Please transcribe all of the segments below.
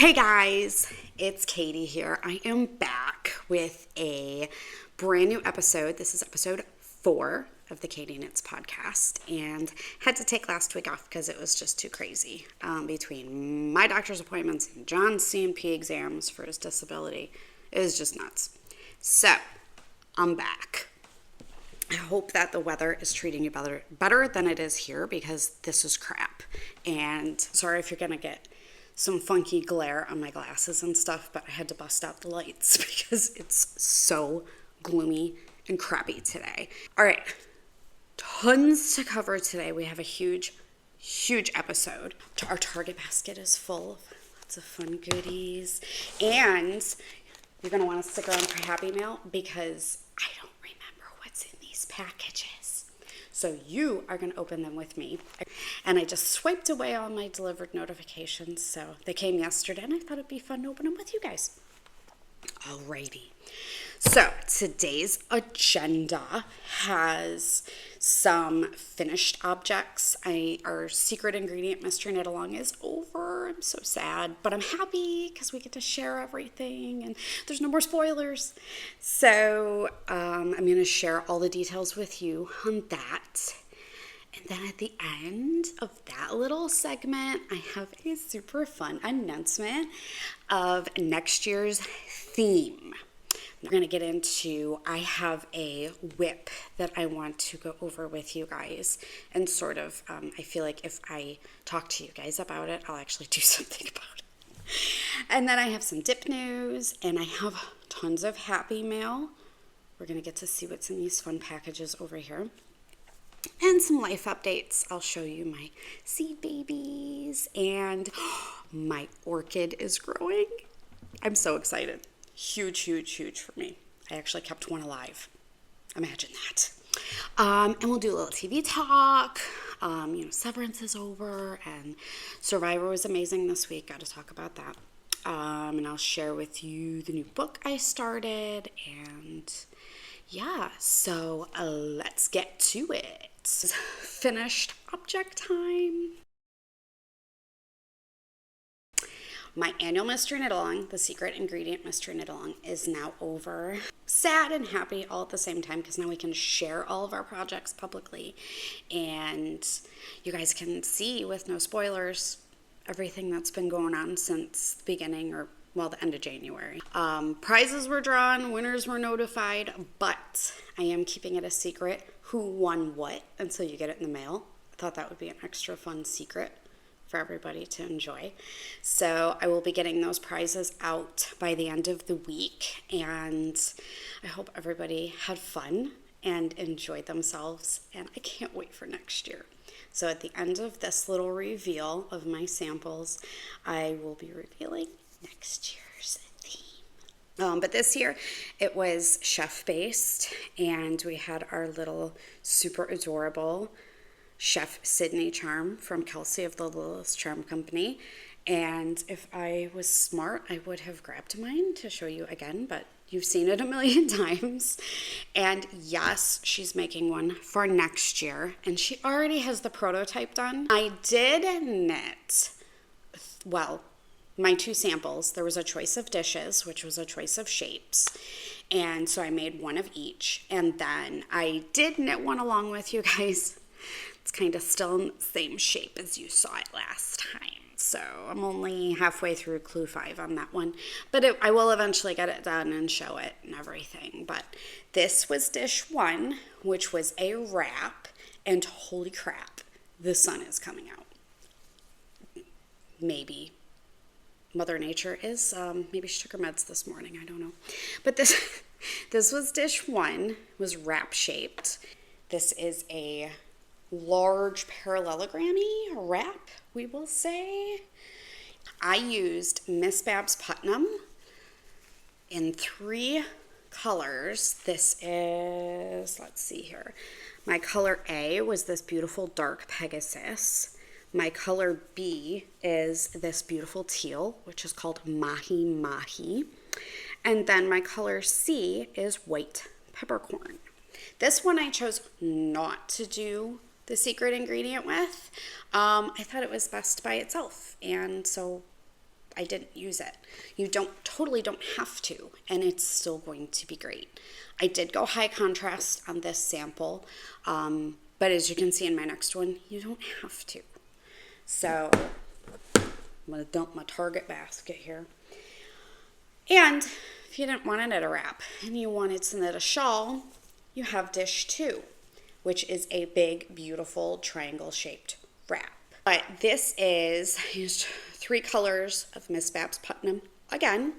Hey guys, it's Katie here. I am back with a brand new episode. This is episode 4 of the Katie Knits podcast, and had to take last week off because it was just too crazy between my doctor's appointments and John's CMP exams for his disability. It was just nuts. So, I'm back. I hope that the weather is treating you better than it is here, because this is crap. And sorry if you're going to get some funky glare on my glasses and stuff, but I had to bust out the lights because it's so gloomy and crappy today. All right, tons to cover today. We have a huge episode. Our Target basket is full of lots of fun goodies, and you're going to want to stick around for Happy Mail because I don't remember what's in these packages. So you are going to open them with me. And I just swiped away all my delivered notifications. So they came yesterday, and I thought it'd be fun to open them with you guys. Alrighty. So today's agenda has some finished objects. Our secret ingredient mystery knit along is over. I'm so sad, but I'm happy because we get to share everything and there's no more spoilers. So I'm going to share all the details with you on that. And then at the end of that little segment, I have a super fun announcement of next year's theme. We're going to get into, I have a WIP that I want to go over with you guys, and sort of, I feel like if I talk to you guys about it, I'll actually do something about it. And then I have some dip news, and I have tons of Happy Mail. We're going to get to see what's in these fun packages over here. And some life updates. I'll show you my seed babies, and my orchid is growing. I'm so excited. Huge for me. I actually kept one alive. Imagine that. And we'll do a little TV talk. Severance is over, and Survivor was amazing this week. Got to talk about that. And I'll share with you the new book I started, and yeah, so let's get to it. Finished object time. My annual mystery knit along, the secret ingredient mystery knit along, is now over. Sad and happy all at the same time, because now we can share all of our projects publicly, and you guys can see with no spoilers everything that's been going on since the beginning, or the end of January. Prizes were drawn, winners were notified, but I am keeping it a secret who won what until you get it in the mail. I thought that would be an extra fun secret for everybody to enjoy. So I will be getting those prizes out by the end of the week, and I hope everybody had fun and enjoyed themselves, and I can't wait for next year. So at the end of this little reveal of my samples, I will be revealing next year's theme. But this year it was chef based, and we had our little super adorable Chef Sydney charm from Kelsey of the Littlest Charm Company. And if I was smart, I would have grabbed mine to show you again, but you've seen it a million times. And yes, she's making one for next year, and she already has the prototype done. I did knit, my 2 samples. There was a choice of dishes, which was a choice of shapes. And so I made one of each. And then I did knit one along with you guys. It's kind of still in the same shape as you saw it last time. So I'm only halfway through clue 5 on that one. But I will eventually get it done and show it and everything. But this was dish 1, which was a wrap. And holy crap, the sun is coming out. Maybe Mother Nature is. Maybe she took her meds this morning. I don't know. But this was dish 1. Was wrap shaped. This is a large parallelogrammy wrap, we will say. I used Miss Babs Putnam in 3 colors. This is, let's see here. My color A was this beautiful dark Pegasus. My color B is this beautiful teal, which is called Mahi Mahi. And then my color C is white peppercorn. This one I chose not to do the secret ingredient with. I thought it was best by itself, and so I didn't use it. You totally don't have to, and it's still going to be great. I did go high contrast on this sample, but as you can see in my next one, you don't have to. So I'm gonna dump my Target basket here. And if you didn't want to knit a wrap and you wanted to knit a shawl, you have Dish 2, which is a big, beautiful triangle-shaped wrap. But this is, I used 3 colors of Miss Babs Putnam again,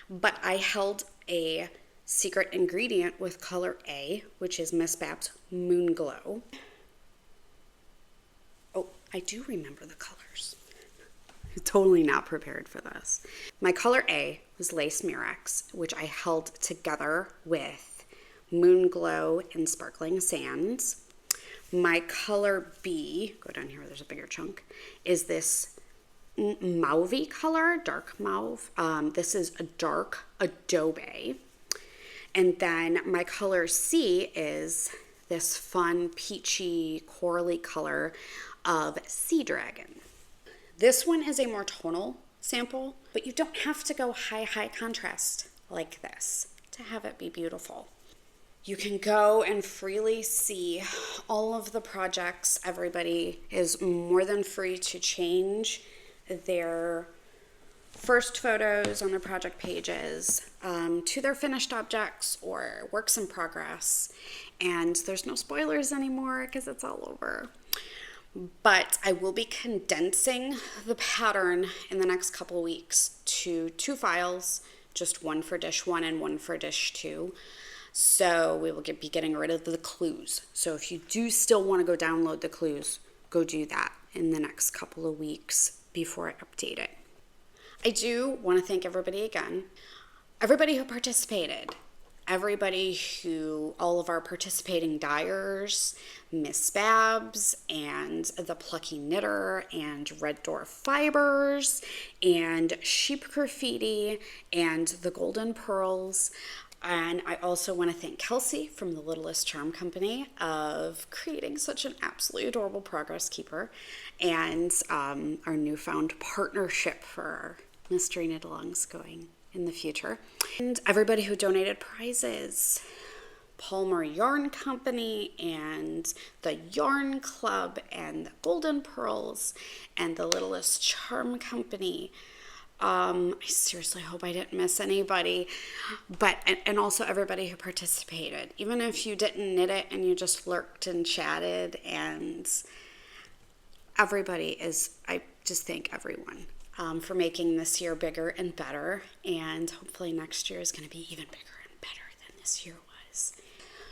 but I held a secret ingredient with color A, which is Miss Babs Moon Glow. Oh, I do remember the colors. I'm totally not prepared for this. My color A was Lace Murex, which I held together with Moon Glow and Sparkling Sands. My color B, go down here where there's a bigger chunk, is this mauvey color, dark mauve. This is a dark adobe. And then my color C is this fun peachy corally color of Sea Dragon. This one is a more tonal sample, but you don't have to go high contrast like this to have it be beautiful. You can go and freely see all of the projects. Everybody is more than free to change their first photos on their project pages to their finished objects or works in progress. And there's no spoilers anymore because it's all over. But I will be condensing the pattern in the next couple weeks to 2 files, just one for Dish 1 and one for Dish 2. So we will be getting rid of the clues. So if you do still want to go download the clues, go do that in the next couple of weeks before I update it. I do want to thank everybody again. Everybody who participated. All of our participating dyers, Miss Babs and the Plucky Knitter and Red Door Fibers and Sheep Graffiti and the Golden Pearls. And I also want to thank Kelsey from the Littlest Charm Company of creating such an absolutely adorable progress keeper and our newfound partnership for our mystery knit-alongs going in the future. And everybody who donated prizes, Palmer Yarn Company and the Yarn Club and the Golden Pearls and the Littlest Charm Company. I seriously hope I didn't miss anybody, but and also everybody who participated, even if you didn't knit it and you just lurked and chatted, and everybody I just thank everyone for making this year bigger and better, and hopefully next year is going to be even bigger and better than this year was.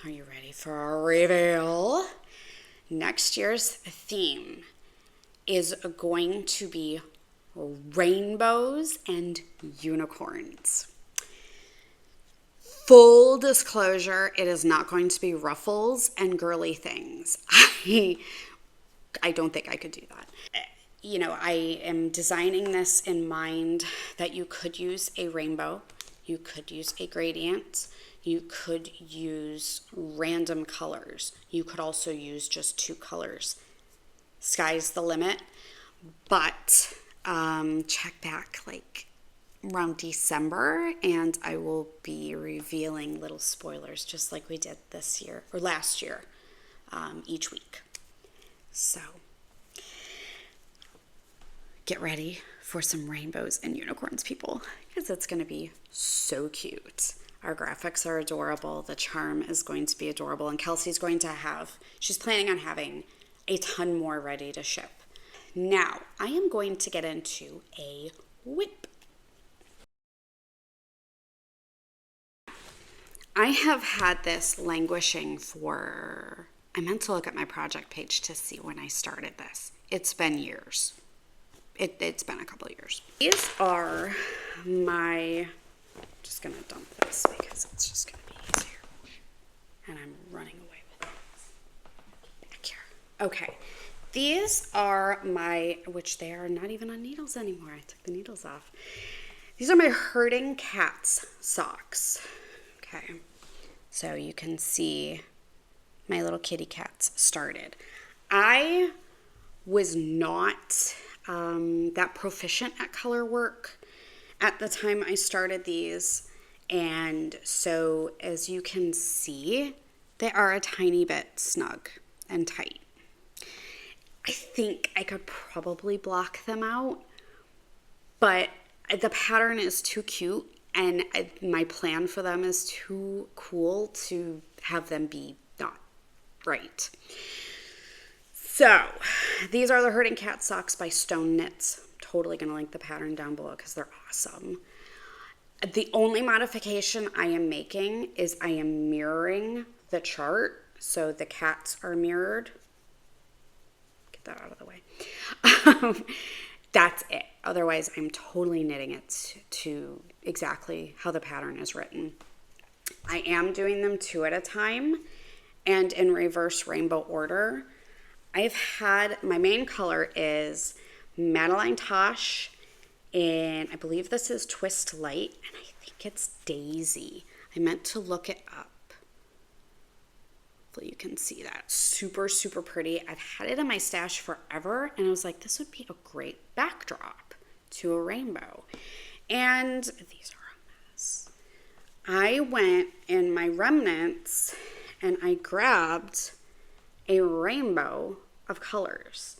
Are you ready for our reveal? Next year's theme is going to be rainbows and unicorns. Full disclosure, it is not going to be ruffles and girly things. I don't think I could do that. You know, I am designing this in mind that you could use a rainbow, you could use a gradient, you could use random colors. You could also use just 2 colors. Sky's the limit, but check back like around December and I will be revealing little spoilers just like we did this year or last year each week. So get ready for some rainbows and unicorns, people, because it's going to be so cute. Our graphics are adorable. The charm is going to be adorable, and Kelsey's she's planning on having a ton more ready to ship. Now, I am going to get into a WIP. I have had this languishing for, I meant to look at my project page to see when I started this. It's been years. It's been a couple of years. These are my, just going to dump this because it's just going to be easier. And I'm running away with it. Back here. Okay. These are which they are not even on needles anymore. I took the needles off. These are my Herding Cats socks. Okay, so you can see my little kitty cats started. I was not that proficient at color work at the time I started these, and so as you can see, they are a tiny bit snug and tight. I think I could probably block them out, but the pattern is too cute, and my plan for them is too cool to have them be not right. So these are the Herding Cat Socks by Stone Knits. Totally going to link the pattern down below because they're awesome. The only modification I am making is I am mirroring the chart, so the cats are mirrored. Get that out of the way. That's it. Otherwise, I'm totally knitting it to exactly how the pattern is written. I am doing them 2 at a time and in reverse rainbow order. I've had, my main color is Madeline Tosh, and I believe this is Twist Light, and I think it's Daisy. I meant to look it up. Hopefully you can see that. Super, super pretty. I've had it in my stash forever, and I was like, this would be a great backdrop to a rainbow. And these are a mess. I went in my remnants, and I grabbed a rainbow of colors.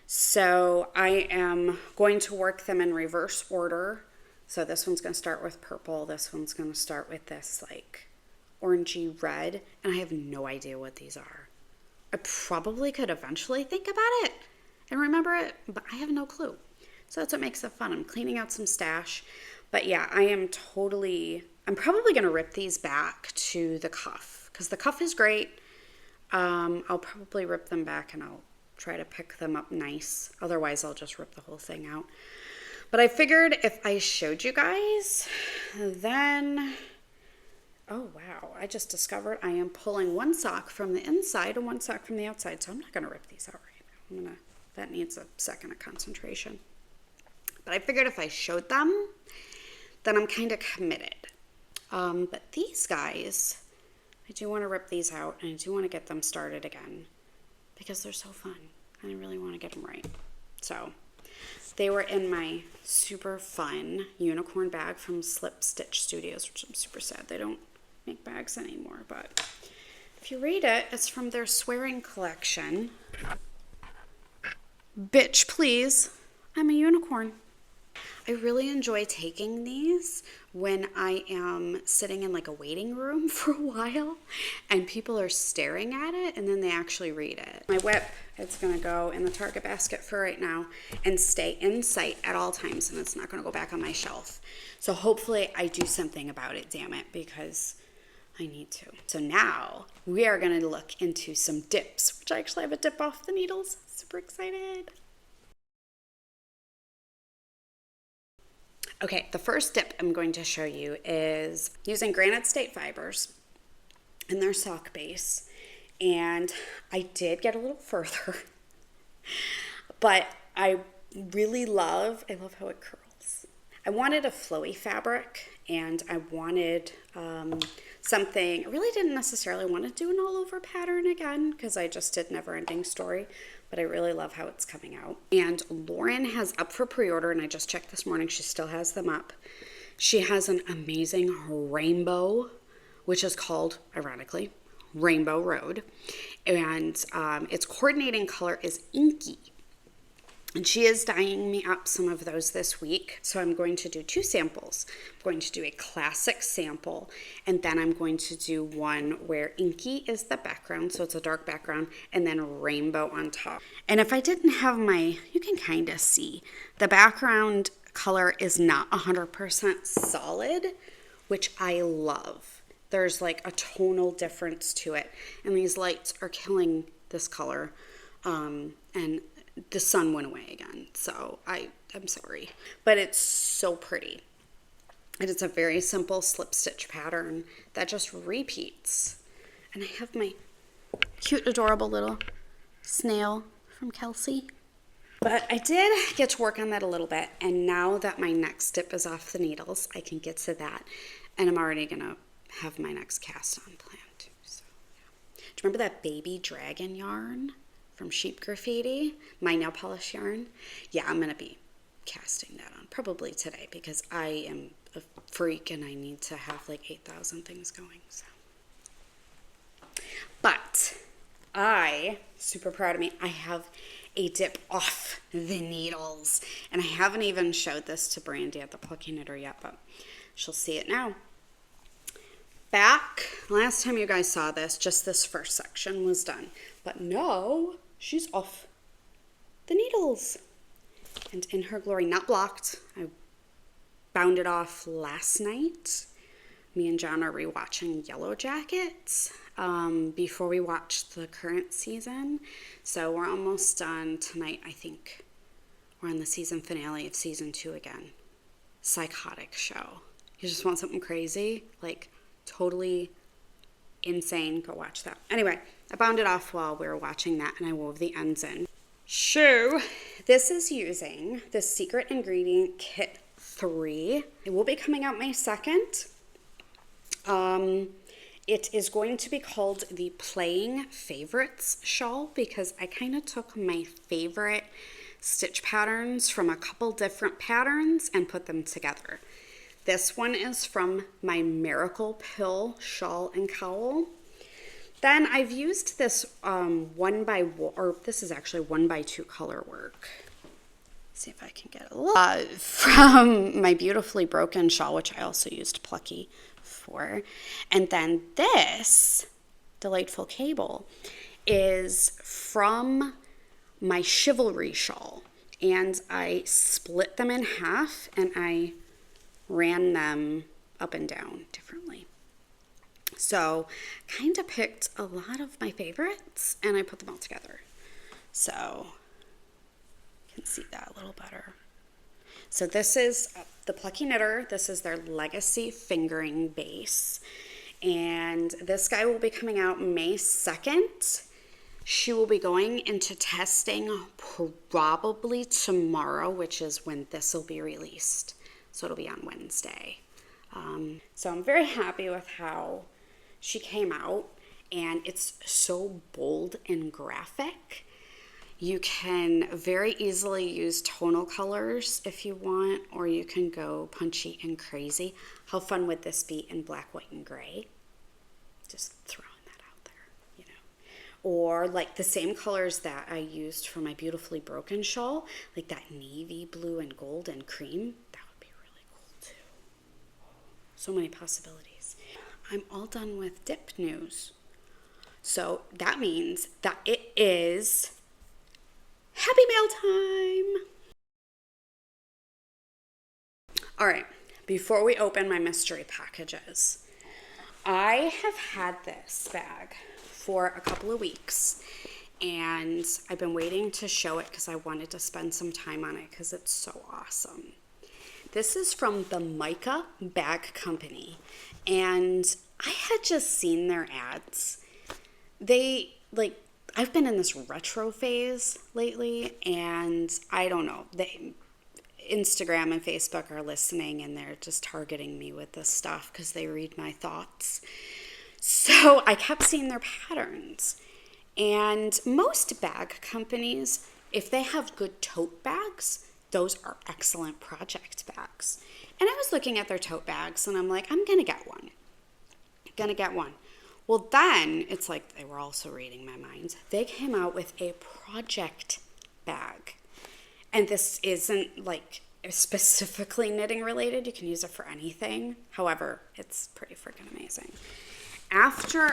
So I am going to work them in reverse order. So this one's going to start with purple. This one's going to start with this like orangey red. And I have no idea what these are. I probably could eventually think about it and remember it, but I have no clue. So that's what makes it fun. I'm cleaning out some stash. But yeah, I'm probably going to rip these back to the cuff because the cuff is great. I'll probably rip them back and I'll try to pick them up nice. Otherwise, I'll just rip the whole thing out. But I figured if I showed you guys, then, oh wow, I just discovered I am pulling one sock from the inside and one sock from the outside. So I'm not going to rip these out right now. That needs a second of concentration. But I figured if I showed them, then I'm kind of committed. But these guys, I do want to rip these out, and I do want to get them started again because they're so fun, and I really want to get them right. So they were in my super fun unicorn bag from Slip Stitch Studios, which I'm super sad they don't make bags anymore. But if you read it, it's from their swearing collection. Bitch, please. I'm a unicorn. I really enjoy taking these when I am sitting in like a waiting room for a while and people are staring at it and then they actually read it. My WIP, it's going to go in the Target basket for right now and stay in sight at all times, and it's not going to go back on my shelf. So hopefully I do something about it, damn it, because I need to. So now we are going to look into some dips, which I actually have a dip off the needles. Super excited. Okay, the first dip I'm going to show you is using Granite State fibers in their sock base. And I did get a little further, but I love how it curls. I wanted a flowy fabric, and I wanted something, I really didn't necessarily want to do an all over pattern again because I just did Never Ending Story, but I really love how it's coming out. And Lauren has up for pre-order, and I just checked this morning, she still has them up. She has an amazing rainbow, which is called, ironically, Rainbow Road. And its coordinating color is inky. And she is dyeing me up some of those this week. So I'm going to do 2 samples. I'm going to do a classic sample, and then I'm going to do one where inky is the background, so it's a dark background, and then rainbow on top. And if I didn't have you can kind of see, the background color is not 100% solid, which I love. There's like a tonal difference to it, and these lights are killing this color, and the sun went away again, so I'm sorry. But it's so pretty. And it's a very simple slip stitch pattern that just repeats. And I have my cute, adorable little snail from Kelsey. But I did get to work on that a little bit, and now that my next dip is off the needles, I can get to that. And I'm already going to have my next cast on plan too. So, yeah. Do you remember that baby dragon yarn from Sheep Graffiti, my nail polish yarn? Yeah, I'm going to be podcasting that on? Probably today, because I am a freak and I need to have like 8,000 things going. So, but super proud of me. I have a dip off the needles, and I haven't even showed this to Brandy at the Plucky Knitter yet, but she'll see it now. Back last time you guys saw this, just this first section was done, but no, she's off the needles and in her glory. Not blocked. I bound it off last night. Me and John are rewatching Yellow Jackets before we watch the current season, so we're almost done tonight. I think we're on the season finale of season 2 again. Psychotic show. You just want something crazy, like totally insane, go watch that. Anyway, I bound it off while we were watching that, and I wove the ends in. So this is using the Secret Ingredient Kit 3. It will be coming out May 2nd. It is going to be called the Playing Favorites shawl, because I kind of took my favorite stitch patterns from a couple different patterns and put them together. This one is from my Miracle Pill shawl and cowl. Then I've used this this is actually 1x2 color work. Let's see if I can get a little from my Beautifully Broken shawl, which I also used Plucky for. And then this delightful cable is from my Chivalry shawl, and I split them in half and I ran them up and down differently. So kind of picked a lot of my favorites and I put them all together. So you can see that a little better. So this is the Plucky Knitter. This is their Legacy Fingering Base. And this guy will be coming out May 2nd. She will be going into testing probably tomorrow, which is when this will be released. So it'll be on Wednesday. So I'm very happy with how she came out, and it's so bold and graphic. You can very easily use tonal colors if you want, or you can go punchy and crazy. How fun would this be in black, white, and gray? Just throwing that out there, you know. Or like the same colors that I used for my Beautifully Broken shawl, like that navy blue and gold and cream. That would be really cool too. So many possibilities. I'm all done with dip news. So that means that it is Happy Mail time. All right, before we open my mystery packages, I have had this bag for a couple of weeks, and I've been waiting to show it because I wanted to spend some time on it because it's so awesome. This is from the Maika Bag Company, and I had just seen their ads. I've been in this retro phase lately, and I don't know, Instagram and Facebook are listening, and they're just targeting me with this stuff because they read my thoughts. So I kept seeing their patterns, and most bag companies, if they have good tote bags, those are excellent project bags. And I was looking at their tote bags, and I'm like, I'm gonna get one. Well, then it's like they were also reading my mind. They came out with a project bag. And this isn't like specifically knitting related. You can use it for anything. However, it's pretty freaking amazing.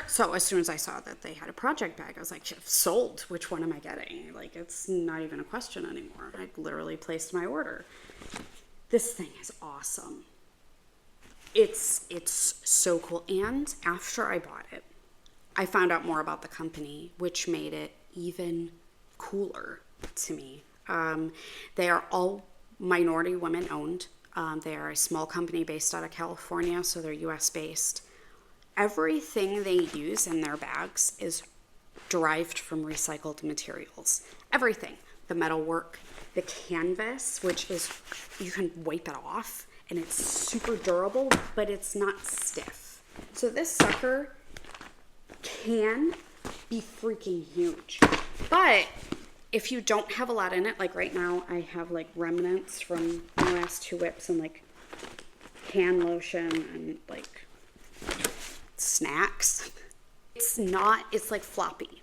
So as soon as I saw that they had a project bag, I was like, sold. Which one am I getting? Like, it's not even a question anymore. I literally placed my order. This thing is awesome. It's so cool. And after I bought it, I found out more about the company, which made it even cooler to me. They are all minority women owned. They are a small company based out of California, so they're US based. Everything they use in their bags is derived from recycled materials. Everything. The metalwork, the canvas, which is, you can wipe it off, and it's super durable, but it's not stiff. So this sucker can be freaking huge. But if you don't have a lot in it, like right now I have like remnants from the last 2 WIPs and like hand lotion and like snacks. It's like floppy.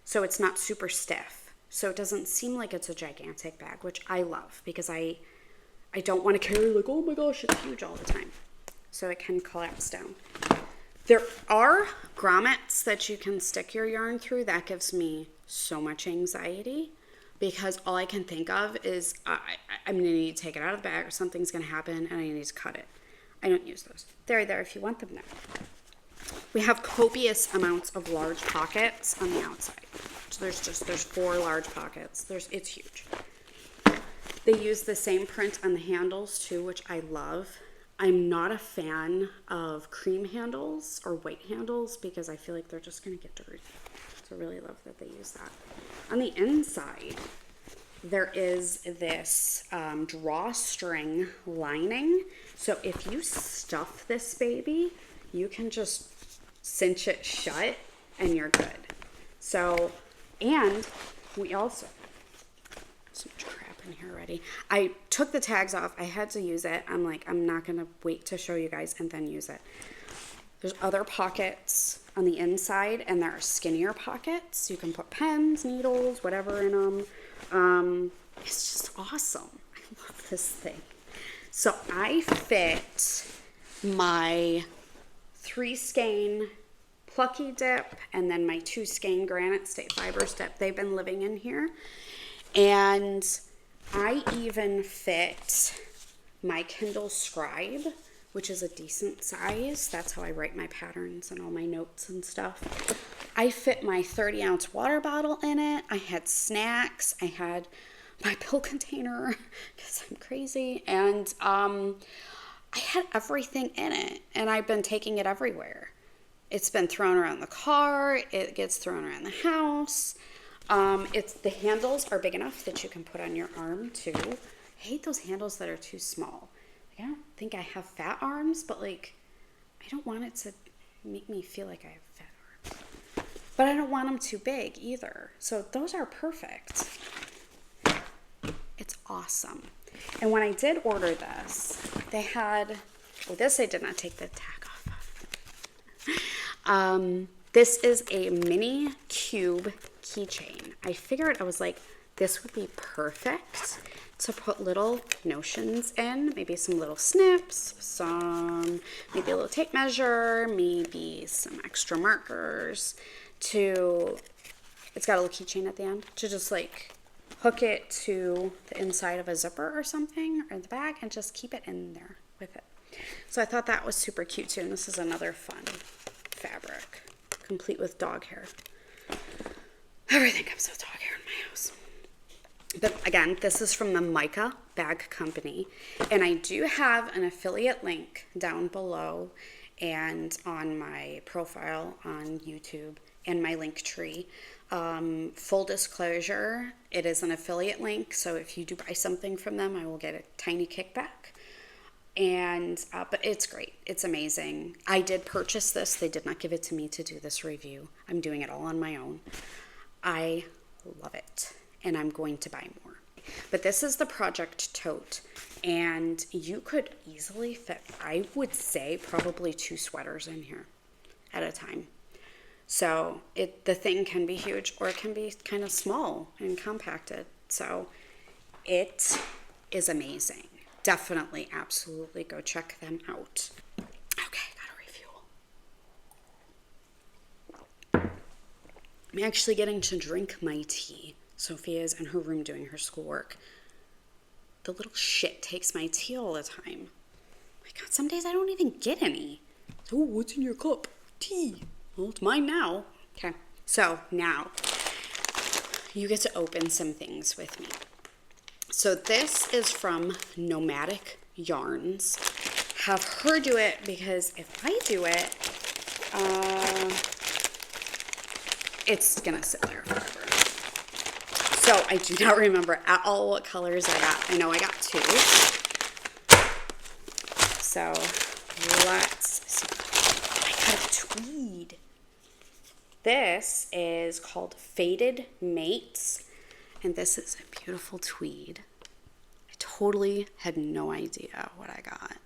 So it's not super stiff. So it doesn't seem like it's a gigantic bag, which I love because I don't want to carry like, oh my gosh, it's huge all the time. So it can collapse down. There are grommets that you can stick your yarn through. That gives me so much anxiety because all I can think of is I'm going to need to take it out of the bag or something's going to happen and I need to cut it. I don't use those. They're there if you want them there. We have copious amounts of large pockets on the outside. So there's 4 large pockets. It's huge. They use the same print on the handles too, which I love. I'm not a fan of cream handles or white handles because I feel like they're just going to get dirty. So I really love that they use that. On the inside, there is this drawstring lining. So if you stuff this baby, you can just cinch it shut and you're good. So, and we also, so much crap in here already. I took the tags off. I had to use it. I'm like, I'm not going to wait to show you guys and then use it. There's other pockets on the inside and there are skinnier pockets. You can put pens, needles, whatever in them. It's just awesome. I love this thing. So I fit my 3 skein Plucky dip and then my 2 skein Granite State Fibers dip. They've been living in here. And I even fit my Kindle Scribe, which is a decent size. That's how I write my patterns and all my notes and stuff. I fit my 30-ounce water bottle in it. I had snacks. I had my pill container because I'm crazy. And I had everything in it. And I've been taking it everywhere. It's been thrown around the car. It gets thrown around the house. The handles are big enough that you can put on your arm too. I hate those handles that are too small. Like, I don't think I have fat arms, but like, I don't want it to make me feel like I have fat arms. But I don't want them too big either. So those are perfect. It's awesome. And when I did order this, they had, this I did not take the tag off of. This is a mini cube keychain. I figured, I was like, this would be perfect to put little notions in, maybe some little snips, maybe a little tape measure, maybe some extra markers it's got a little keychain at the end, to just like hook it to the inside of a zipper or something, or the bag, and just keep it in there with it. So I thought that was super cute too, and this is another fun fabric, complete with dog hair. Everything comes with dog hair in my house. But again, this is from the Maika Bag Company, and I do have an affiliate link down below and on my profile on YouTube and my link tree. Full disclosure, it is an affiliate link, so if you do buy something from them, I will get a tiny kickback. And but it's great. It's amazing. I did purchase this. They did not give it to me to do this review. I'm doing it all on my own. I love it, and I'm going to buy more. But this is the Project Tote, and you could easily fit, I would say, probably 2 sweaters in here at a time. So the thing can be huge, or it can be kind of small and compacted. So it is amazing. Definitely, absolutely go check them out. Okay, gotta refuel. I'm actually getting to drink my tea. Sophia's in her room doing her schoolwork. The little shit takes my tea all the time. Oh my God, some days I don't even get any. So, what's in your cup? Tea. Well, it's mine now. Okay, so now you get to open some things with me. So this is from Nomadic Yarns. Have her do it because if I do it, it's gonna sit there forever. So I do not remember at all what colors I got. I know I got 2. So let's see. I got a tweed. This is called Faded Mates. And this is a beautiful tweed. I totally had no idea what I got.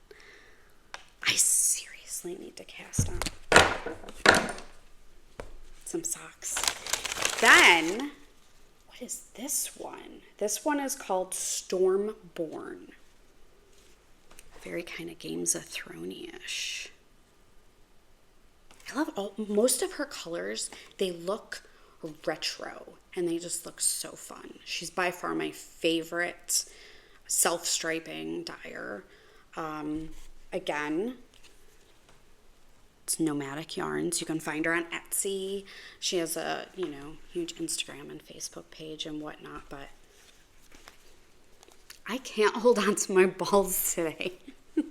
I seriously need to cast on some socks. Then, what is this one? This one is called Stormborn. Very kind of Games of Thrones-ish. I love most of her colors. They look retro and they just look so fun. She's by far my favorite self-striping dyer. Again, it's Nomadic Yarns. You can find her on Etsy. She has a, huge Instagram and Facebook page and whatnot, but I can't hold on to my balls today.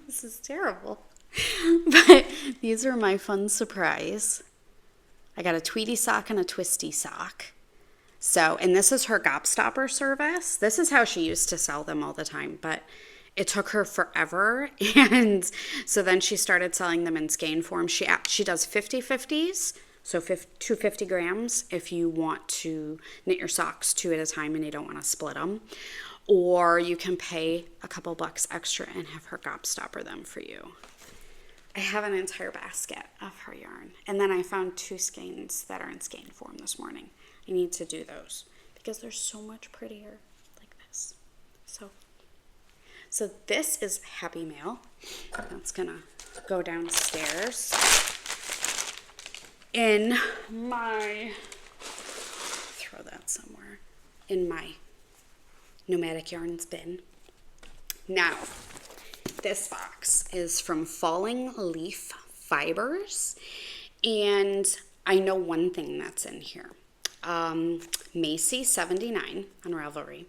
This is terrible. But these are my fun surprise. I got a tweedy sock and a twisty sock. So, and this is her gobstopper service. This is how she used to sell them all the time, but it took her forever. And so then she started selling them in skein form. She does 50/50s, so 250 grams if you want to knit your socks 2 at a time and you don't want to split them. Or you can pay a couple bucks extra and have her gobstopper them for you. I have an entire basket of her yarn. And then I found 2 skeins that are in skein form this morning. I need to do those because they're so much prettier like this. So this is Happy Mail. That's gonna go downstairs in my, throw that somewhere, in my Nomadic Yarns bin. Now, this box is from Falling Leaf Fibers, and I know one thing that's in here. Macy 79 on Ravelry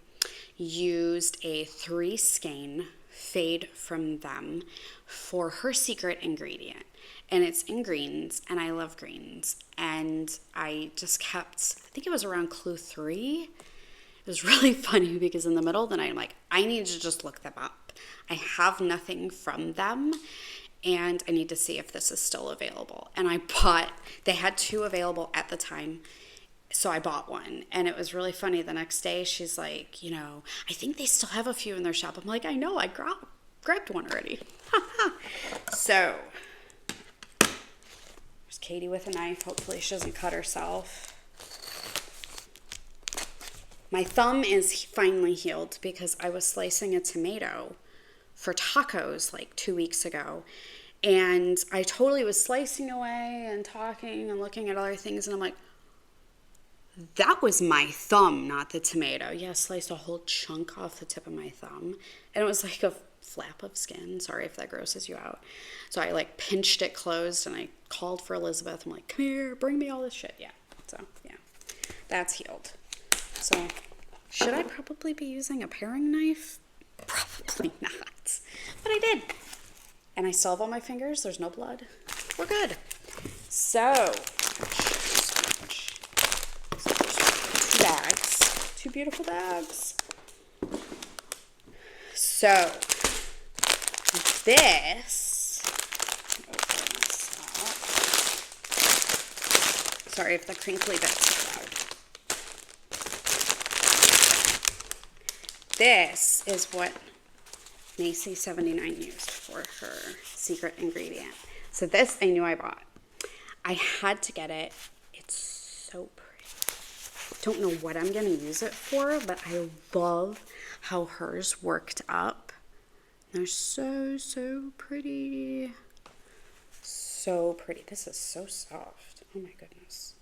used a 3 skein fade from them for her secret ingredient, and it's in greens, and I love greens, and I just kept, I think it was around clue 3. It was really funny because in the middle of the night I'm like, I need to just look them up. I have nothing from them and I need to see if this is still available. And they had 2 available at the time, so I bought one. And it was really funny. The next day she's like, I think they still have a few in their shop. I'm like, I know, I grabbed one already. So there's Katie with a knife. Hopefully she doesn't cut herself. My thumb is finally healed because I was slicing a tomato for tacos like 2 weeks ago. And I totally was slicing away and talking and looking at other things. And I'm like, that was my thumb, not the tomato. Yeah, I sliced a whole chunk off the tip of my thumb. And it was like a flap of skin. Sorry if that grosses you out. So I pinched it closed and I called for Elizabeth. I'm like, come here, bring me all this shit. Yeah. So yeah, that's healed. So should I probably be using a paring knife? Probably not. But I did. And I still have all my fingers. There's no blood. We're good. So, 2 bags. 2 beautiful bags. So, this. Open this up. Sorry if the crinkly bits are loud. This is what Macy 79 used for her secret ingredient. So this I knew I bought. I had to get it. It's so pretty. Don't know what I'm going to use it for, but I love how hers worked up. They're so, so pretty. So pretty. This is so soft. Oh my goodness.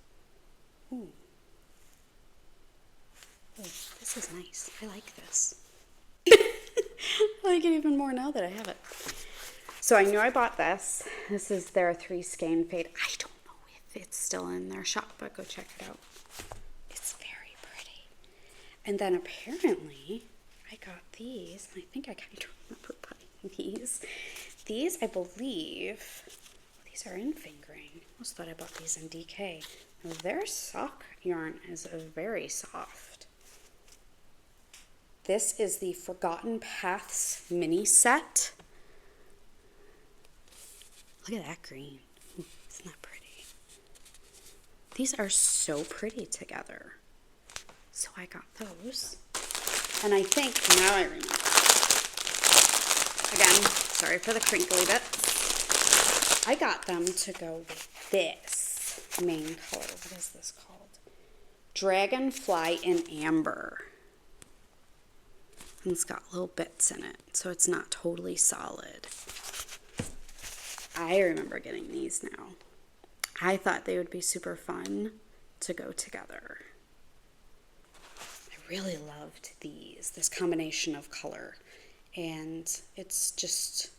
Ooh. Oh, this is nice. I like this. I like it even more now that I have it. So I knew I bought this. This is their 3 skein fade. I don't know if it's still in their shop, but go check it out. It's very pretty. And then apparently I got these. And I think I kind of remember buying these. These, I believe, these are in fingering. I almost thought I bought these in DK. Now, their sock yarn is very soft. This is the Forgotten Paths mini set. Look at that green. Ooh, isn't that pretty? These are so pretty together. So I got those. And I think, now I remember. Again, sorry for the crinkly bits. I got them to go with this main color. What is this called? Dragonfly in Amber. And it's got little bits in it, so it's not totally solid. I remember getting these now. I thought they would be super fun to go together. I really loved this combination of color. And it's just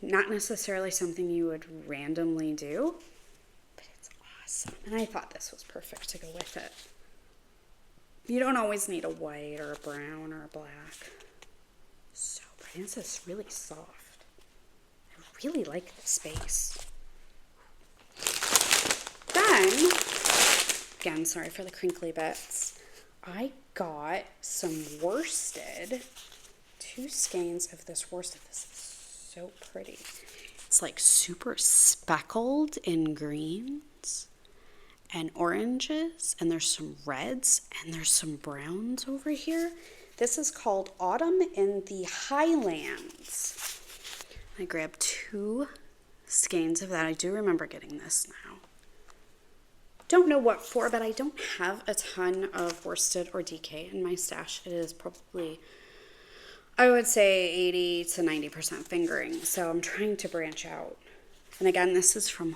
not necessarily something you would randomly do, but it's awesome. And I thought this was perfect to go with it. You don't always need a white or a brown or a black. So pretty. This is really soft. I really like this base. Then, again, sorry for the crinkly bits, I got some worsted. 2 skeins of this worsted. This is so pretty. It's like super speckled in greens and oranges, and there's some reds and there's some browns over here. This is called Autumn in the Highlands. I grabbed 2 skeins of that. I do remember getting this now. Don't know what for, but I don't have a ton of worsted or DK in my stash. It is probably, I would say, 80 to 90% fingering. So I'm trying to branch out. And again, this is from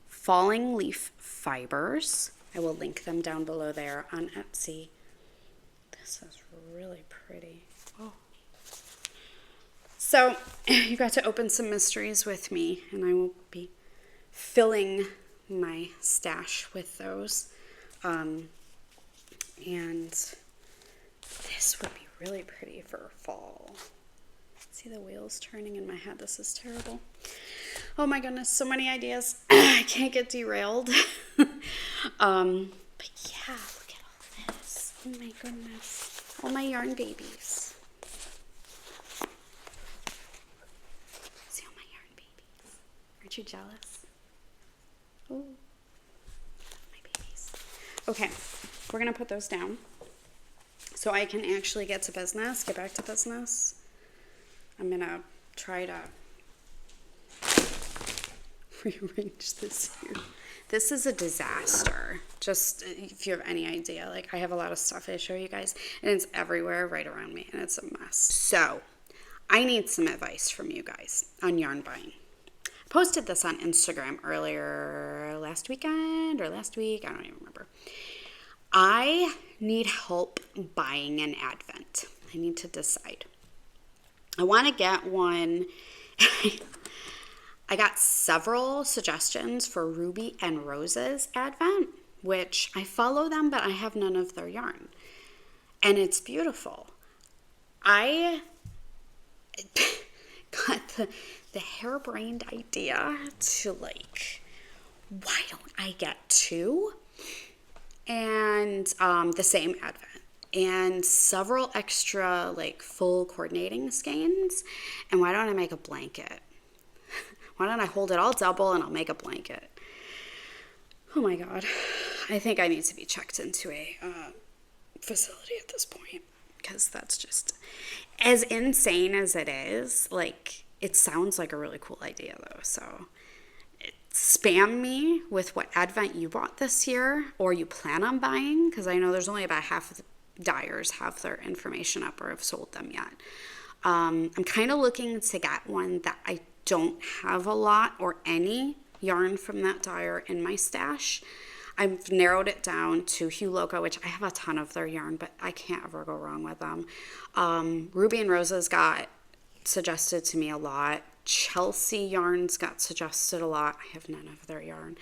Falling Leaf Fibers. I will link them down below there on Etsy. This is really pretty. Oh. So you got to open some mysteries with me, and I will be filling my stash with those. And this would be really pretty for fall. See the wheels turning in my head. This is terrible. Oh my goodness, so many ideas. I can't get derailed. But yeah, look at all this. Oh my goodness. All my yarn babies. See all my yarn babies. Aren't you jealous? Oh, my babies. Okay, we're going to put those down so I can actually get back to business. I'm going to try to rearrange this here. This is a disaster. Just if you have any idea, like I have a lot of stuff I show you guys, and it's everywhere right around me, and it's a mess. So I need some advice from you guys on yarn buying. Posted this on Instagram earlier last weekend or last week. I don't even remember. I need help buying an Advent. I need to decide. I want to get one. I got several suggestions for Ruby and Rose's Advent, which I follow them, but I have none of their yarn. And it's beautiful. I got the harebrained idea to like, why don't I get 2 and the same Advent and several extra like full coordinating skeins, and why don't I make a blanket? Why don't I hold it all double and I'll make a blanket? Oh my God, I think I need to be checked into a facility at this point, because that's just as insane as it is. Like, it sounds like a really cool idea though. So spam me with what Advent you bought this year or you plan on buying, because I know there's only about half of the dyers have their information up or have sold them yet. I'm kind of looking to get one that I don't have a lot or any yarn from that dyer in my stash. I've narrowed it down to Hue Loco, which I have a ton of their yarn, but I can't ever go wrong with them. Ruby and Rose's got suggested to me a lot. Chelsea Yarns got suggested a lot. I have none of their yarn.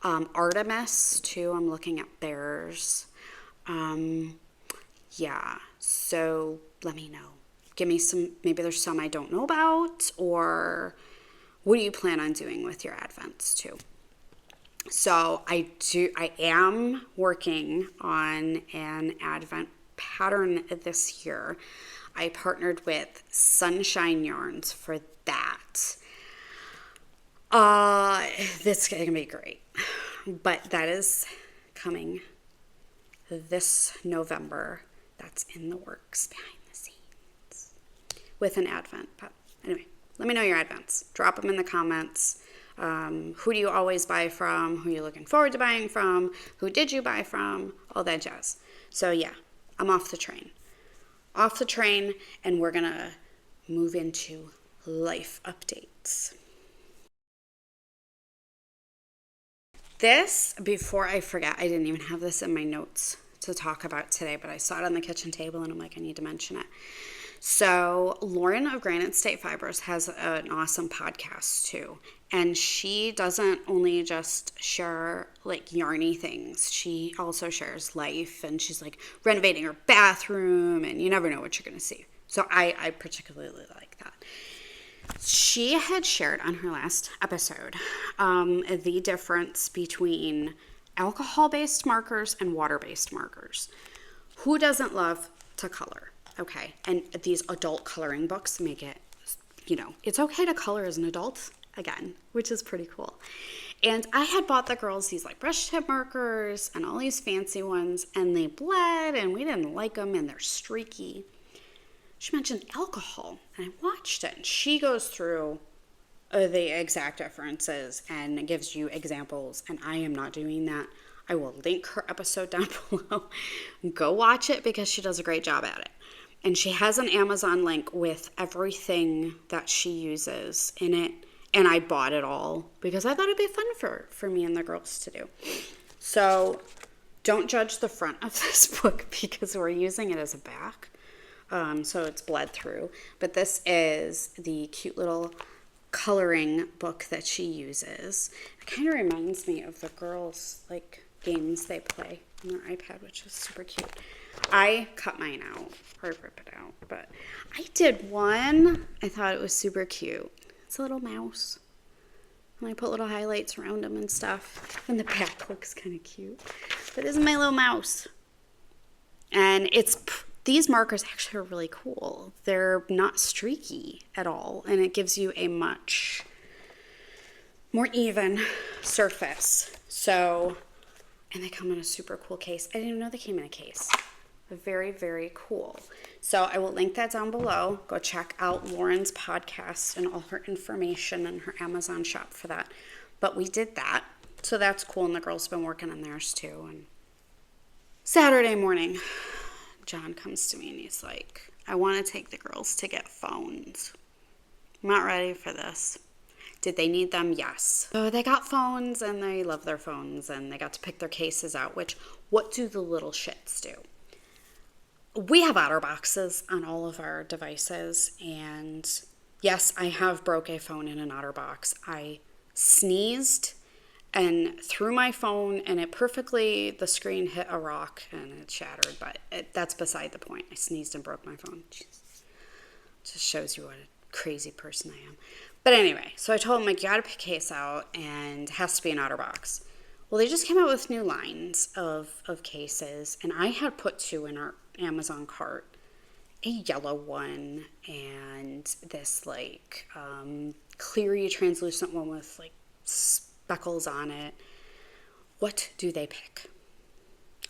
Artemis, too. I'm looking at theirs. Yeah, so let me know. Give me some, maybe there's some I don't know about, or what do you plan on doing with your Advents too? So I am working on an Advent pattern this year. I partnered with Sunshine Yarns for that. That's going to be great. But that is coming this November. That's in the works behind the scenes with an advent. But anyway, let me know your advents. Drop them in the comments. Who do you always buy from? Who are you looking forward to buying from? Who did you buy from? All that jazz. So yeah, I'm off the train. Off the train, and we're gonna move into life updates. This, before I forget, I didn't even have this in my notes to talk about today, but I saw it on the kitchen table and I'm like, I need to mention it. So Lauren of Granite State Fibers has an awesome podcast too. And she doesn't only just share like yarny things. She also shares life, and she's like renovating her bathroom, and you never know what you're going to see. So I particularly like that. She had shared on her last episode the difference between alcohol-based markers and water-based markers. Who doesn't love to color? Okay, and these adult coloring books make it, it's okay to color as an adult again, which is pretty cool. And I had bought the girls these like brush tip markers and all these fancy ones, and they bled, and we didn't like them, and they're streaky. She mentioned alcohol, and I watched it, and she goes through the exact differences and gives you examples, and I am not doing that. I will link her episode down below. Go watch it because she does a great job at it. And she has an Amazon link with everything that she uses in it, and I bought it all because I thought it'd be fun for me and the girls to do. So don't judge the front of this book because we're using it as a back. So it's bled through. But this is the cute little coloring book that she uses. It kind of reminds me of the girls' like games they play on their iPad, which is super cute. I cut mine out or rip it out, but I did one. I thought it was super cute. It's a little mouse. And I put little highlights around him and stuff. And the back looks kind of cute. But this is my little mouse. And these markers actually are really cool. They're not streaky at all. And it gives you a much more even surface. So, and they come in a super cool case. I didn't even know they came in a case. Very, very cool. So I will link that down below. Go check out Lauren's podcast and all her information and her Amazon shop for that. But we did that. So that's cool. And the girls have been working on theirs too. And Saturday morning, John comes to me and he's like, I want to take the girls to get phones. I'm not ready for this. Did they need them? Yes. So they got phones and they love their phones and they got to pick their cases out, which what do the little shits do? We have OtterBoxes on all of our devices, and yes, I have broke a phone in an OtterBox. I sneezed and threw my phone, and the screen hit a rock and it shattered, but that's beside the point. I sneezed and broke my phone. Jeez. Just shows you what a crazy person I am. But anyway, so I told him, like, you gotta pick a case out, and it has to be an OtterBox. Well, they just came out with new lines of cases, and I had put 2 in our Amazon cart, a yellow one and this like cleary translucent one with like speckles on it. What do they pick?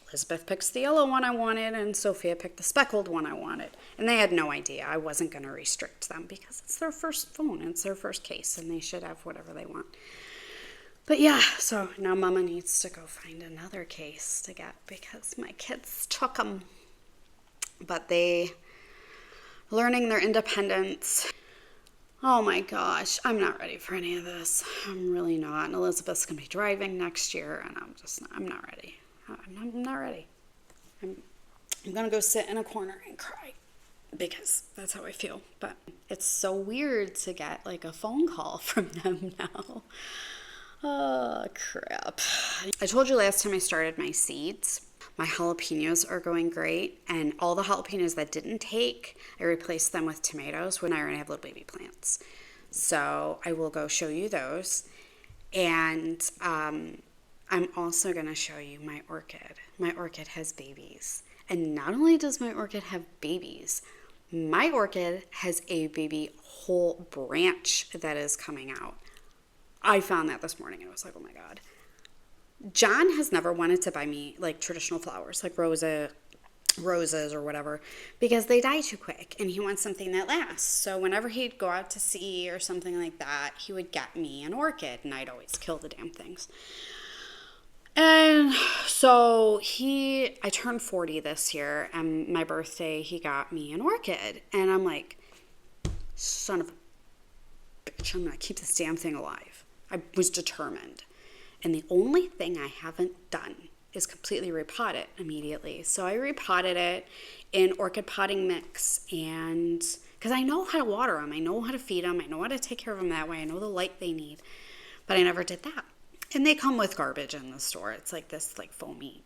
Elizabeth picks the yellow one I wanted, and Sophia picked the speckled one I wanted. And they had no idea. I wasn't going to restrict them because it's their first phone, it's their first case, and they should have whatever they want. But yeah, so now Mama needs to go find another case to get because my kids took them. But they learning their independence. Oh my gosh, I'm not ready for any of this. I'm really not. And Elizabeth's going to be driving next year, and I'm not ready. I'm not ready. I'm going to go sit in a corner and cry because that's how I feel. But it's so weird to get like a phone call from them now. Oh, crap. I told you last time I started my seeds. My jalapenos are going great, and all the jalapenos that didn't take, I replaced them with tomatoes when I already have little baby plants. So I will go show you those. And I'm also going to show you my orchid. My orchid has babies. And not only does my orchid have babies, my orchid has a baby whole branch that is coming out. I found that this morning and I was like, oh my God. John has never wanted to buy me like traditional flowers, like roses or whatever, because they die too quick and he wants something that lasts. So whenever he'd go out to sea or something like that, he would get me an orchid and I'd always kill the damn things. And so I turned 40 this year, and my birthday, he got me an orchid. And I'm like, son of a bitch, I'm going to keep this damn thing alive. I was determined. And the only thing I haven't done is completely repot it immediately. So I repotted it in orchid potting mix, and because I know how to water them, I know how to feed them, I know how to take care of them that way, I know the light they need, but I never did that. And they come with garbage in the store. It's like this like foamy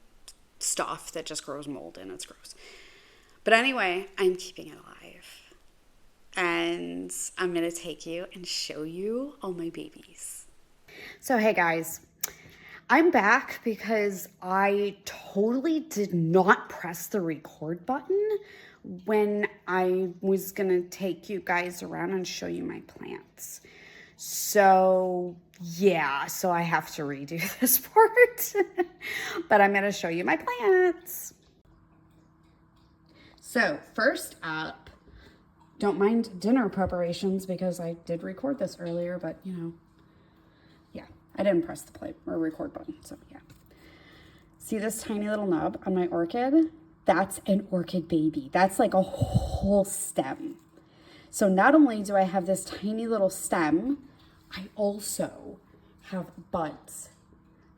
stuff that just grows mold and it's gross. But anyway, I'm keeping it alive. And I'm going to take you and show you all my babies. So hey guys, I'm back because I totally did not press the record button when I was going to take you guys around and show you my plants. So yeah, so I have to redo this part, but I'm going to show you my plants. So first up, don't mind dinner preparations because I did record this earlier, but you know, yeah, I didn't press the play or record button, so yeah. See this tiny little nub on my orchid? That's an orchid baby. That's like a whole stem. So not only do I have this tiny little stem, I also have buds.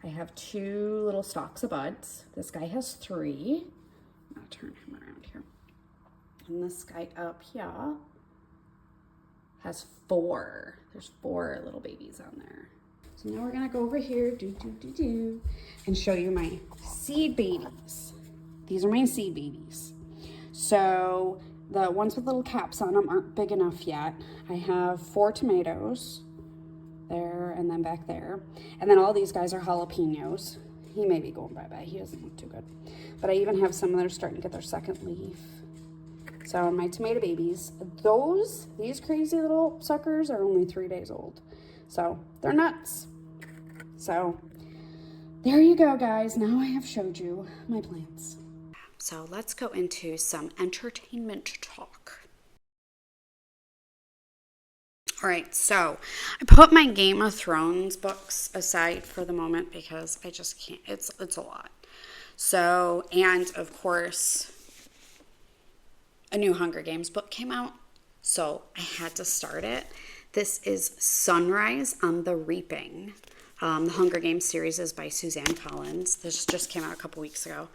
I have 2 little stalks of buds. This guy has 3. I'm gonna turn him around here. And this guy up here has 4. There's 4 little babies on there. So now we're gonna go over here, and show you my seed babies. These are my seed babies. So the ones with little caps on them aren't big enough yet. I have 4 tomatoes there and then back there. And then all these guys are jalapenos. He may be going bye-bye. He doesn't look too good. But I even have some that are starting to get their second leaf. So my tomato babies, these crazy little suckers are only 3 days old. So they're nuts. So there you go, guys. Now I have showed you my plants. So let's go into some entertainment talk. All right, so I put my Game of Thrones books aside for the moment because I just can't, it's a lot. So, and of course, a new Hunger Games book came out, so I had to start it. This is Sunrise on the Reaping. The Hunger Games series is by Suzanne Collins. This just came out a couple weeks ago.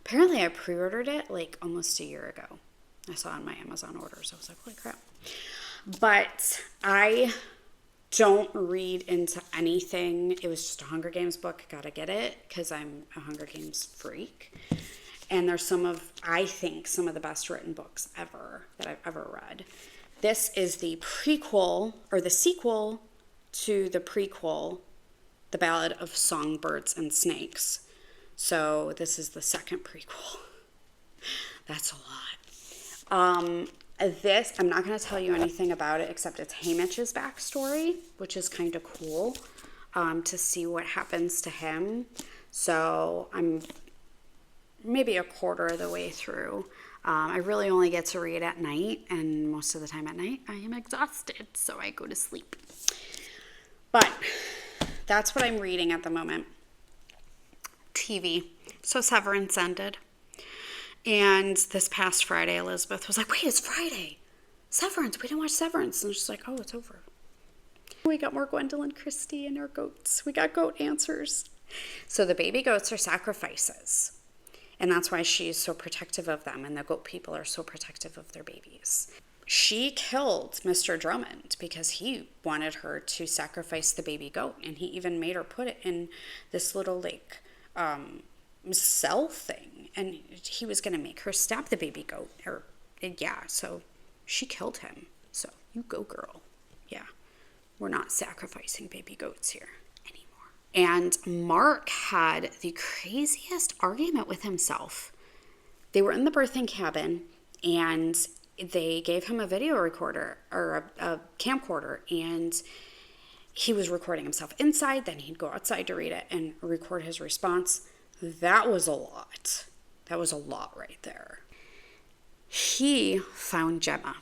Apparently, I pre-ordered it like almost a year ago. I saw it on my Amazon order, so I was like, holy crap. But I don't read into anything. It was just a Hunger Games book. Gotta get it because I'm a Hunger Games freak. And there's I think, some of the best written books ever that I've ever read. This is the prequel, or the sequel to the prequel, The Ballad of Songbirds and Snakes. So this is the second prequel. That's a lot. I'm not going to tell you anything about it except it's Haymitch's backstory, which is kind of cool to see what happens to him. So I'm maybe a quarter of the way through. I really only get to read at night, and most of the time at night I am exhausted, so I go to sleep. But that's what I'm reading at the moment. TV. So Severance ended. And this past Friday, Elizabeth was like, wait, it's Friday. Severance. We didn't watch Severance. And she's like, oh, it's over. We got more Gwendolyn Christie and our goats. We got goat answers. So the baby goats are sacrifices. And that's why she's so protective of them. And the goat people are so protective of their babies. She killed Mr. Drummond because he wanted her to sacrifice the baby goat. And he even made her put it in this little, like, cell thing, and he was going to make her stab the baby goat, so she killed him. So you go, girl. Yeah, we're not sacrificing baby goats here anymore. And Mark had the craziest argument with himself. They were in the birthing cabin, and they gave him a video recorder, or a camcorder, and he was recording himself inside, then he'd go outside to read it and record his response. That was a lot. That was a lot right there. He found Gemma.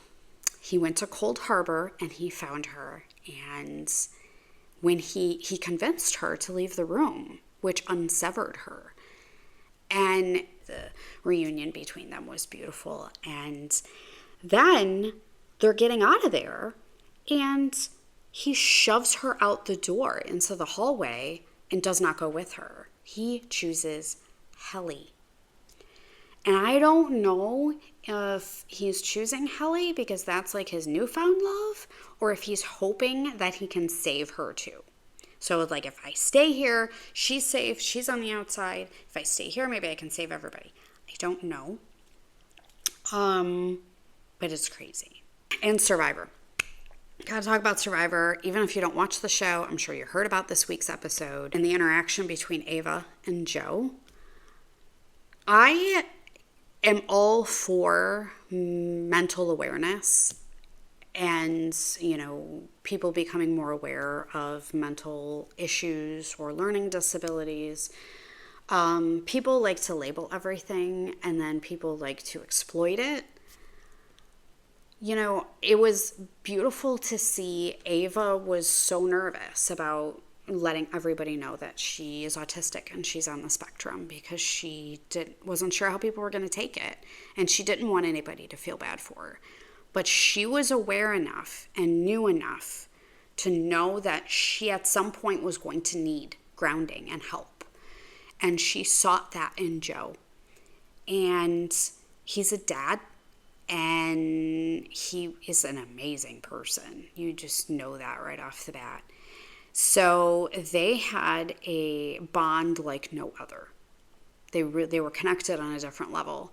He went to Cold Harbor and he found her. And when he convinced her to leave the room, which unsevered her. And the reunion between them was beautiful. And then they're getting out of there and he shoves her out the door into the hallway and does not go with her. He chooses Helly. And I don't know if he's choosing Helly because that's like his newfound love, or if he's hoping that he can save her too. So like, if I stay here, she's safe, she's on the outside. If I stay here, maybe I can save everybody. I don't know. But it's crazy. And Survivor. Gotta talk about Survivor. Even if you don't watch the show, I'm sure you heard about this week's episode and the interaction between Ava and Joe. I am all for mental awareness and, you know, people becoming more aware of mental issues or learning disabilities. People like to label everything and then people like to exploit it. You know, it was beautiful to see Ava was so nervous about letting everybody know that she is autistic and she's on the spectrum because she wasn't sure how people were going to take it. And she didn't want anybody to feel bad for her. But she was aware enough and knew enough to know that she at some point was going to need grounding and help. And she sought that in Joe. And he's a dad. And he is an amazing person. You just know that right off the bat. So they had a bond like no other. They were connected on a different level.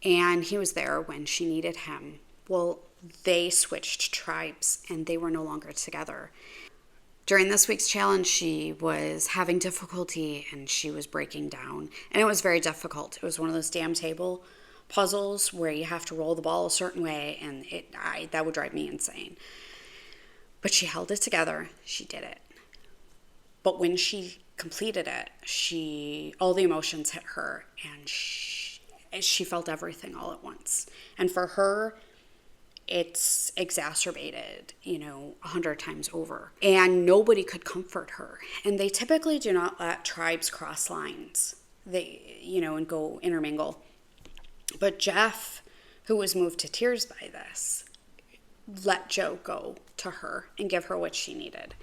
And he was there when she needed him. Well, they switched tribes and they were no longer together. During this week's challenge, she was having difficulty and she was breaking down. And it was very difficult. It was one of those damn table puzzles where you have to roll the ball a certain way, and that would drive me insane. But she held it together. She did it. But when she completed it, all the emotions hit her, and she felt everything all at once. And for her, it's exacerbated, 100 times over. And nobody could comfort her. And they typically do not let tribes cross lines, and go intermingle. But Jeff, who was moved to tears by this, let Joe go to her and give her what she needed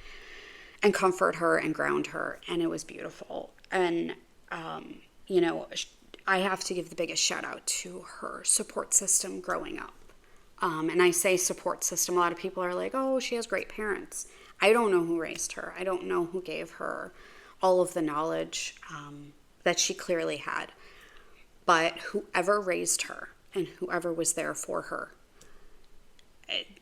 and comfort her and ground her. And it was beautiful. And, I have to give the biggest shout out to her support system growing up. And I say support system. A lot of people are like, oh, she has great parents. I don't know who raised her. I don't know who gave her all of the knowledge that she clearly had. But whoever raised her and whoever was there for her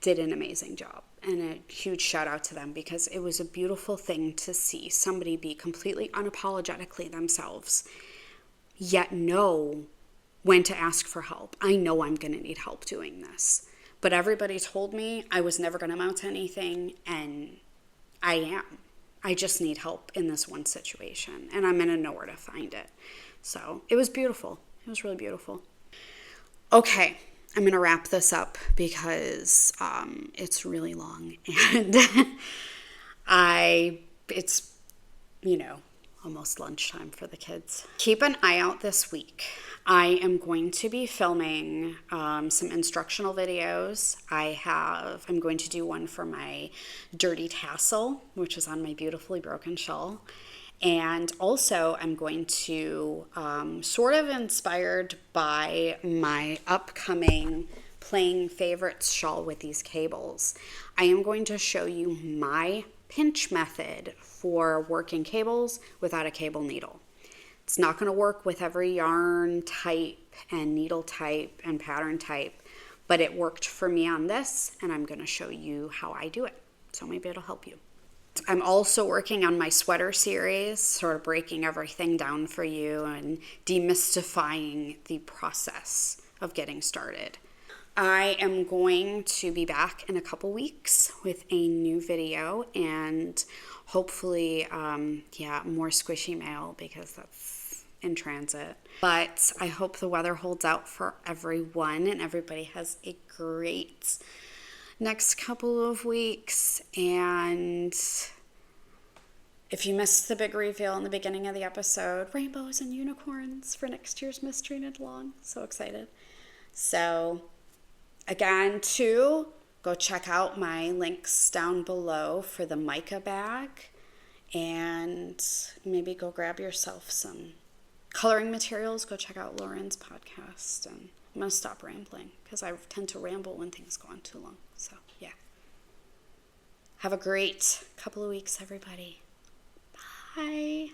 did an amazing job. And a huge shout out to them because it was a beautiful thing to see somebody be completely unapologetically themselves, yet know when to ask for help. I know I'm going to need help doing this. But everybody told me I was never going to amount to anything, and I am. I just need help in this one situation, and I'm going to know where to find it. So it was beautiful. It was really beautiful. Okay, I'm going to wrap this up because it's really long, and it's almost lunchtime for the kids. Keep an eye out this week. I am going to be filming some instructional videos. I'm going to do one for my dirty tassel, which is on my beautifully broken shawl. And also I'm going to, sort of inspired by my upcoming Playing Favorites shawl with these cables, I am going to show you my pinch method for working cables without a cable needle. It's not going to work with every yarn type and needle type and pattern type, but it worked for me on this, and I'm going to show you how I do it. So maybe it'll help you. I'm also working on my sweater series, sort of breaking everything down for you and demystifying the process of getting started. I am going to be back in a couple weeks with a new video and hopefully, more squishy mail because that's in transit. But I hope the weather holds out for everyone and everybody has a great next couple of weeks. And if you missed the big reveal in the beginning of the episode, rainbows and unicorns for next year's Mystery Knit Along. So excited. So again, too, go check out my links down below for the Maika bag and maybe go grab yourself some coloring materials. Go check out Lauren's podcast. And I'm going to stop rambling because I tend to ramble when things go on too long. So, yeah. Have a great couple of weeks, everybody. Bye.